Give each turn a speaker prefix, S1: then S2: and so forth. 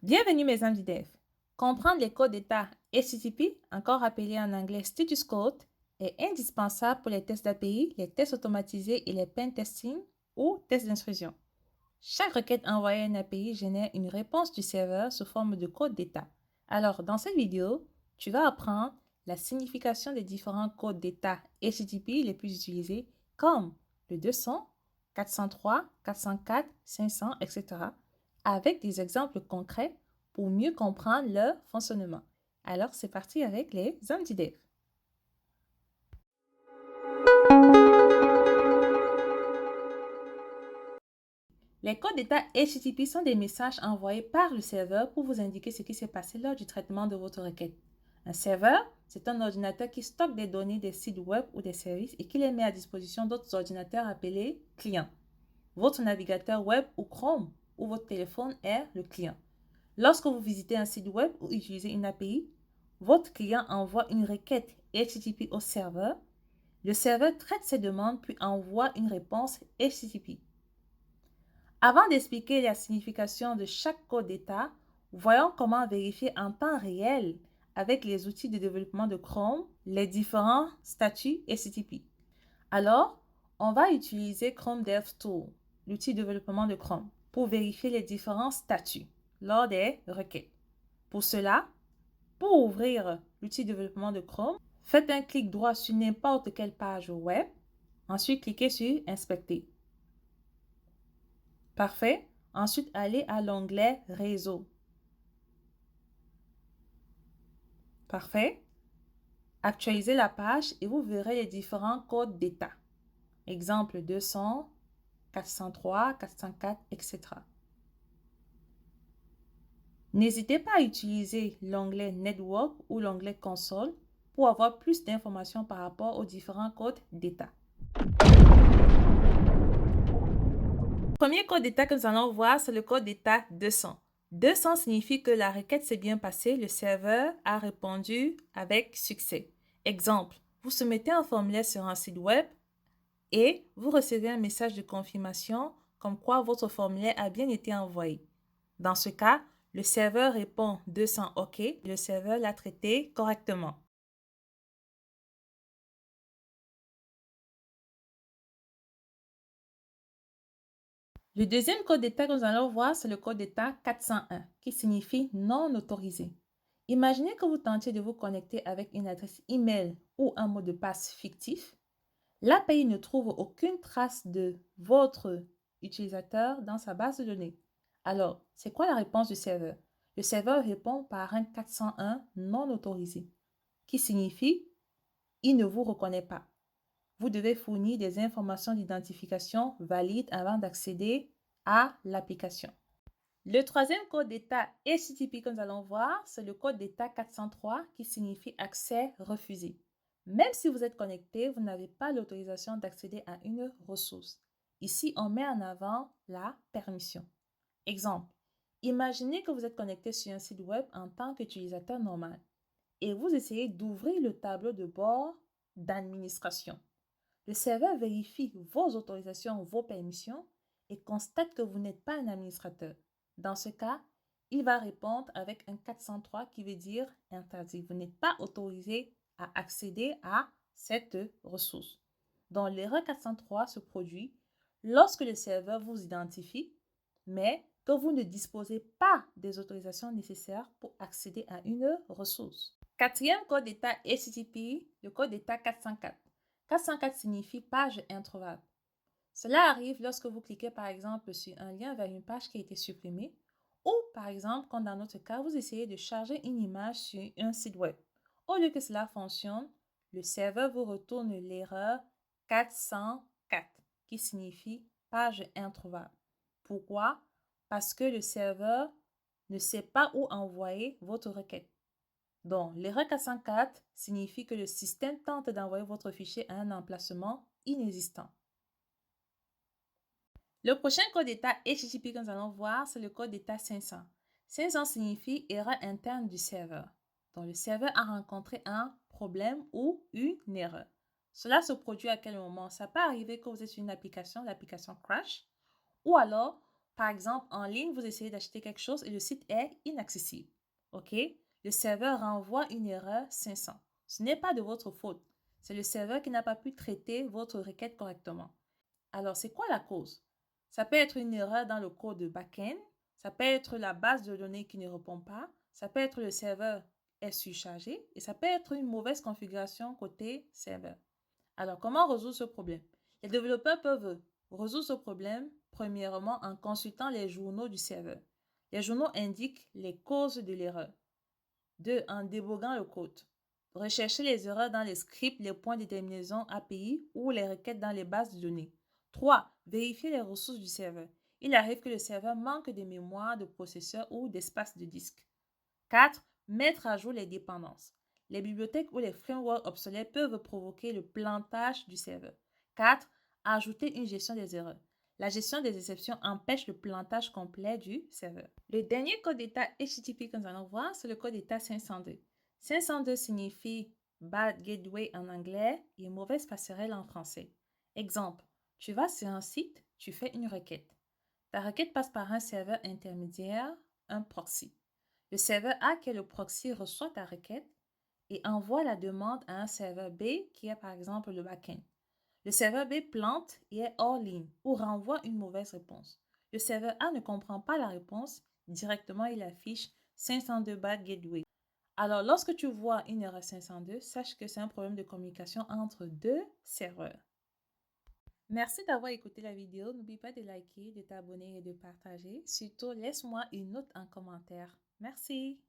S1: Bienvenue mes amis dev. Comprendre les codes d'état HTTP, encore appelés en anglais Status Code, est indispensable pour les tests d'API, les tests automatisés et les pen testing ou tests d'intrusion. Chaque requête envoyée à une API génère une réponse du serveur sous forme de code d'état. Alors, dans cette vidéo, tu vas apprendre la signification des différents codes d'état HTTP les plus utilisés, comme le 200, 403, 404, 500, etc., avec des exemples concrets pour mieux comprendre leur fonctionnement. Alors, c'est parti avec les anti-dev. Les codes d'état HTTP sont des messages envoyés par le serveur pour vous indiquer ce qui s'est passé lors du traitement de votre requête. Un serveur, c'est un ordinateur qui stocke des données des sites web ou des services et qui les met à disposition d'autres ordinateurs appelés clients. Votre navigateur web ou Chrome ou votre téléphone est le client. Lorsque vous visitez un site web ou utilisez une API, votre client envoie une requête HTTP au serveur. Le serveur traite ces demandes puis envoie une réponse HTTP. Avant d'expliquer la signification de chaque code d'état, voyons comment vérifier en temps réel avec les outils de développement de Chrome les différents statuts HTTP. Alors, on va utiliser Chrome DevTool, l'outil de développement de Chrome, pour vérifier les différents statuts lors des requêtes. Pour cela, pour ouvrir l'outil de développement de Chrome, faites un clic droit sur n'importe quelle page web, ensuite cliquez sur Inspecter. Parfait. Ensuite, allez à l'onglet Réseau. Parfait. Actualisez la page et vous verrez les différents codes d'état. Exemple 200, 403, 404, etc. N'hésitez pas à utiliser l'onglet Network ou l'onglet Console pour avoir plus d'informations par rapport aux différents codes d'état. Le premier code d'état que nous allons voir, c'est le code d'état 200. 200 signifie que la requête s'est bien passée, le serveur a répondu avec succès. Exemple, vous soumettez un formulaire sur un site web et vous recevez un message de confirmation comme quoi votre formulaire a bien été envoyé. Dans ce cas, le serveur répond 200 OK, le serveur l'a traité correctement. Le deuxième code d'état que nous allons voir, c'est le code d'état 401, qui signifie non autorisé. Imaginez que vous tentiez de vous connecter avec une adresse email ou un mot de passe fictif. L'API ne trouve aucune trace de votre utilisateur dans sa base de données. Alors, c'est quoi la réponse du serveur? Le serveur répond par un 401 non autorisé, qui signifie il ne vous reconnaît pas. Vous devez fournir des informations d'identification valides avant d'accéder à l'application. Le troisième code d'état HTTP que nous allons voir, c'est le code d'état 403 qui signifie accès refusé. Même si vous êtes connecté, vous n'avez pas l'autorisation d'accéder à une ressource. Ici, on met en avant la permission. Exemple, imaginez que vous êtes connecté sur un site web en tant qu'utilisateur normal et vous essayez d'ouvrir le tableau de bord d'administration. Le serveur vérifie vos autorisations, vos permissions et constate que vous n'êtes pas un administrateur. Dans ce cas, il va répondre avec un 403 qui veut dire interdit. Vous n'êtes pas autorisé à accéder à cette ressource. Donc, l'erreur 403 se produit lorsque le serveur vous identifie, mais que vous ne disposez pas des autorisations nécessaires pour accéder à une ressource. Quatrième code d'état HTTP, le code d'état 404. 404 signifie page introuvable. Cela arrive lorsque vous cliquez par exemple sur un lien vers une page qui a été supprimée ou par exemple, comme dans notre cas, vous essayez de charger une image sur un site web. Au lieu que cela fonctionne, le serveur vous retourne l'erreur 404 qui signifie page introuvable. Pourquoi? Parce que le serveur ne sait pas où envoyer votre requête. Donc, l'erreur 404 signifie que le système tente d'envoyer votre fichier à un emplacement inexistant. Le prochain code d'état HTTP que nous allons voir, c'est le code d'état 500. 500 signifie erreur interne du serveur. Donc, le serveur a rencontré un problème ou une erreur. Cela se produit à quel moment? Ça peut arriver que vous êtes sur une application, l'application crash, ou alors, Par exemple, en ligne, vous essayez d'acheter quelque chose et le site est inaccessible. OK? Le serveur renvoie une erreur 500. Ce n'est pas de votre faute. C'est le serveur qui n'a pas pu traiter votre requête correctement. Alors, c'est quoi la cause? Ça peut être une erreur dans le code de back-end, ça peut être la base de données qui ne répond pas, ça peut être le serveur est surchargé et ça peut être une mauvaise configuration côté serveur. Alors, comment résoudre ce problème? Les développeurs peuvent résoudre ce problème premièrement en consultant les journaux du serveur. Les journaux indiquent les causes de l'erreur. 2. En déboguant le code. Rechercher les erreurs dans les scripts, les points de terminaison API ou les requêtes dans les bases de données. 3. Vérifier les ressources du serveur. Il arrive que le serveur manque de mémoire, de processeur ou d'espace de disque. 4. Mettre à jour les dépendances. Les bibliothèques ou les frameworks obsolètes peuvent provoquer le plantage du serveur. 4. Ajouter une gestion des erreurs. La gestion des exceptions empêche le plantage complet du serveur. Le dernier code d'état HTTP que nous allons voir, c'est le code d'état 502. 502 signifie Bad Gateway en anglais et mauvaise passerelle en français. Exemple, tu vas sur un site, tu fais une requête. Ta requête passe par un serveur intermédiaire, un proxy. Le serveur A, qui est le proxy, reçoit ta requête et envoie la demande à un serveur B, qui est par exemple le backend. Le serveur B plante et est hors ligne ou renvoie une mauvaise réponse. Le serveur A ne comprend pas la réponse. Directement, il affiche 502 bad gateway. Alors, lorsque tu vois une erreur 502, sache que c'est un problème de communication entre deux serveurs. Merci d'avoir écouté la vidéo. N'oublie pas de liker, de t'abonner et de partager. Surtout, laisse-moi une note en commentaire. Merci.